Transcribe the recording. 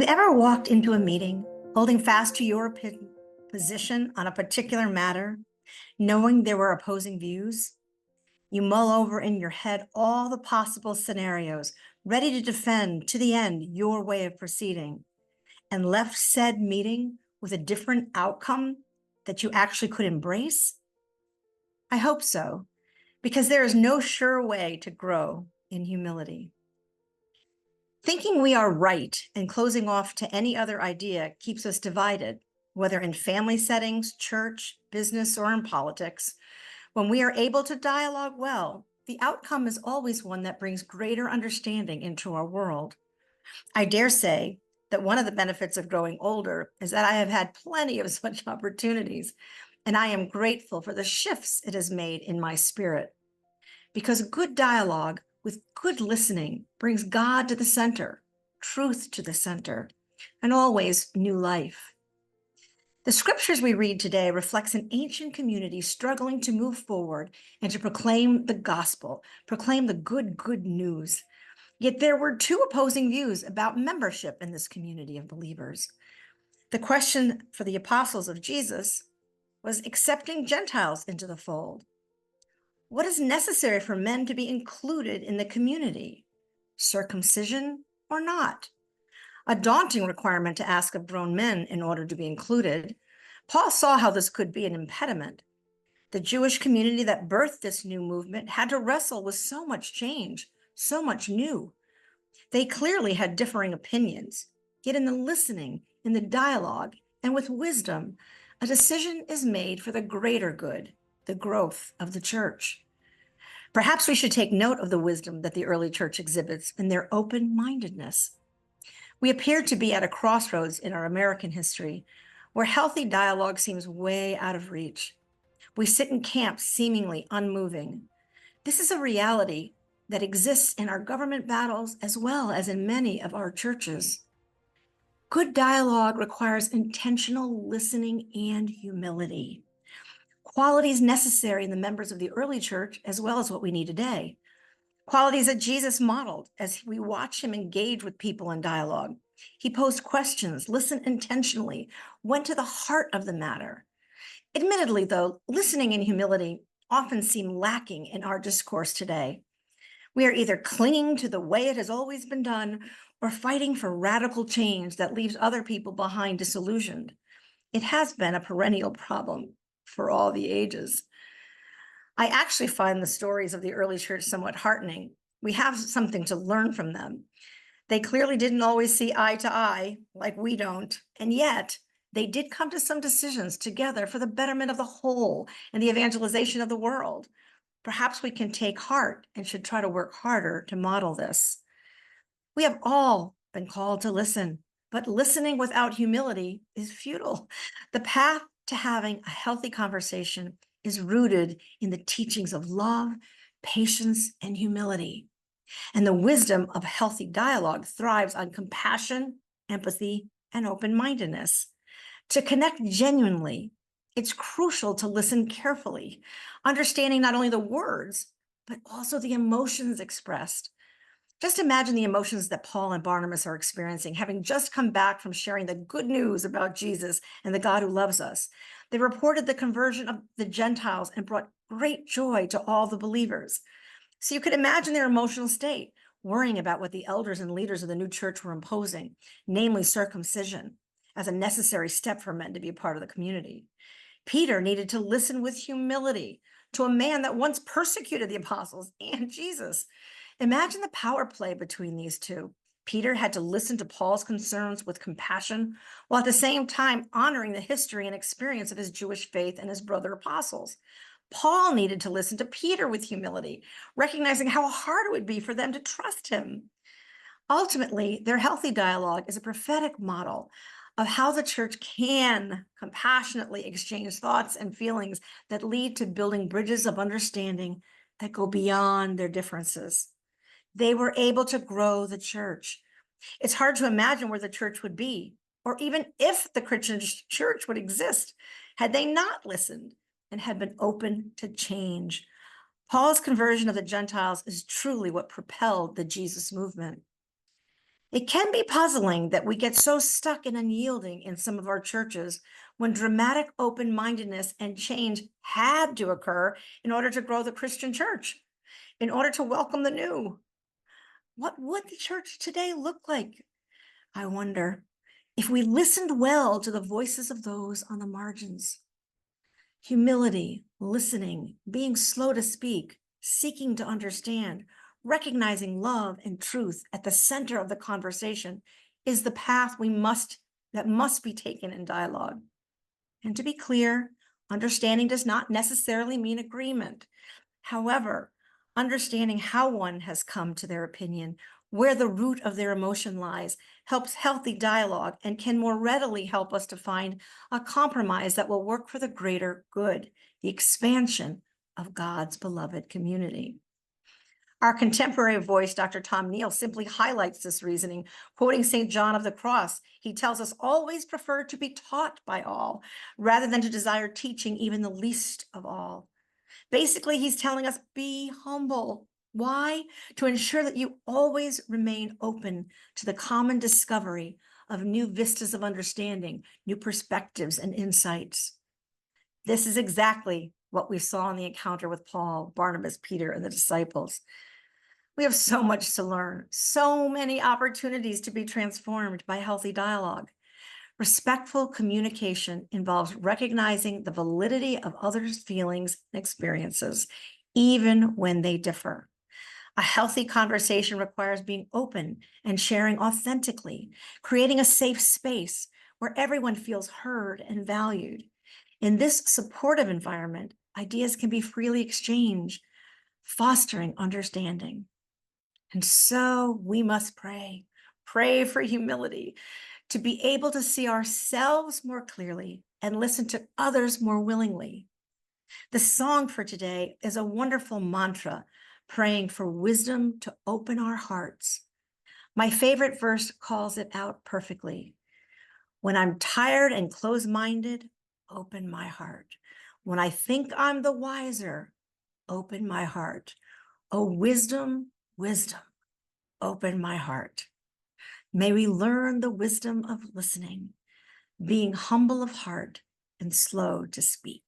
you ever walked into a meeting holding fast to your position on a particular matter, knowing there were opposing views? You mull over in your head all the possible scenarios, ready to defend to the end your way of proceeding, and left said meeting with a different outcome that you actually could embrace? I hope so, because there is no sure way to grow in humility. Thinking we are right and closing off to any other idea keeps us divided, whether in family settings, church, business, or in politics. When we are able to dialogue well, the outcome is always one that brings greater understanding into our world. I dare say that one of the benefits of growing older is that I have had plenty of such opportunities, and I am grateful for the shifts it has made in my spirit. Because good dialogue with good listening brings God to the center, truth to the center, and always new life. The scriptures we read today reflects an ancient community struggling to move forward and to proclaim the gospel, proclaim the good news. Yet there were two opposing views about membership in this community of believers. The question for the apostles of Jesus was accepting Gentiles into the fold. What is necessary for men to be included in the community? Circumcision or not? A daunting requirement to ask of grown men in order to be included. Paul saw how this could be an impediment. The Jewish community that birthed this new movement had to wrestle with so much change, so much new. They clearly had differing opinions, yet in the listening, in the dialogue, and with wisdom, a decision is made for the greater good, the growth of the church. Perhaps we should take note of the wisdom that the early church exhibits in their open-mindedness. We appear to be at a crossroads in our American history where healthy dialogue seems way out of reach. We sit in camps seemingly unmoving. This is a reality that exists in our government battles as well as in many of our churches. Good dialogue requires intentional listening and humility. Qualities necessary in the members of the early church as well as what we need today. Qualities that Jesus modeled as we watch him engage with people in dialogue. He posed questions, listened intentionally, went to the heart of the matter. Admittedly, though, listening and humility often seem lacking in our discourse today. We are either clinging to the way it has always been done or fighting for radical change that leaves other people behind disillusioned. It has been a perennial problem for all the ages. I actually find the stories of the early church somewhat heartening. We have something to learn from them. They clearly didn't always see eye to eye like we don't, and yet they did come to some decisions together for the betterment of the whole and the evangelization of the world. Perhaps we can take heart and should try to work harder to model this. We have all been called to listen, but listening without humility is futile. The path to having a healthy conversation is rooted in the teachings of love, patience, and humility. And the wisdom of healthy dialogue thrives on compassion, empathy, and open-mindedness. To connect genuinely, it's crucial to listen carefully, understanding not only the words, but also the emotions expressed. Just imagine the emotions that Paul and Barnabas are experiencing, having just come back from sharing the good news about Jesus and the God who loves us. They reported the conversion of the Gentiles and brought great joy to all the believers. So you could imagine their emotional state, worrying about what the elders and leaders of the new church were imposing, namely circumcision, as a necessary step for men to be a part of the community. Peter needed to listen with humility to a man that once persecuted the apostles and Jesus. Imagine the power play between these two. Peter had to listen to Paul's concerns with compassion, while at the same time honoring the history and experience of his Jewish faith and his brother apostles. Paul needed to listen to Peter with humility, recognizing how hard it would be for them to trust him. Ultimately, their healthy dialogue is a prophetic model of how the church can compassionately exchange thoughts and feelings that lead to building bridges of understanding that go beyond their differences. They were able to grow the church. It's hard to imagine where the church would be, or even if the Christian church would exist, had they not listened and had been open to change. Paul's conversion of the Gentiles is truly what propelled the Jesus movement. It can be puzzling that we get so stuck and unyielding in some of our churches when dramatic open-mindedness and change had to occur in order to grow the Christian church, in order to welcome the new. What would the church today look like? I wonder if we listened well to the voices of those on the margins. Humility, listening, being slow to speak, seeking to understand, recognizing love and truth at the center of the conversation is the path that must be taken in dialogue. And to be clear, understanding does not necessarily mean agreement. However, understanding how one has come to their opinion, where the root of their emotion lies, helps healthy dialogue and can more readily help us to find a compromise that will work for the greater good, the expansion of God's beloved community. Our contemporary voice, Dr. Tom Neal, simply highlights this reasoning, quoting St. John of the Cross. He tells us always prefer to be taught by all, rather than to desire teaching even the least of all. Basically, he's telling us, be humble. Why? To ensure that you always remain open to the common discovery of new vistas of understanding, new perspectives and insights. This is exactly what we saw in the encounter with Paul, Barnabas, Peter, and the disciples. We have so much to learn, so many opportunities to be transformed by healthy dialogue. Respectful communication involves recognizing the validity of others' feelings and experiences, even when they differ. A healthy conversation requires being open and sharing authentically, creating a safe space where everyone feels heard and valued. In this supportive environment, ideas can be freely exchanged, fostering understanding. And so we must pray for humility, to be able to see ourselves more clearly and listen to others more willingly. The song for today is a wonderful mantra, praying for wisdom to open our hearts. My favorite verse calls it out perfectly. When I'm tired and close-minded, open my heart. When I think I'm the wiser, open my heart. Oh, wisdom, wisdom, open my heart. May we learn the wisdom of listening, being humble of heart and slow to speak.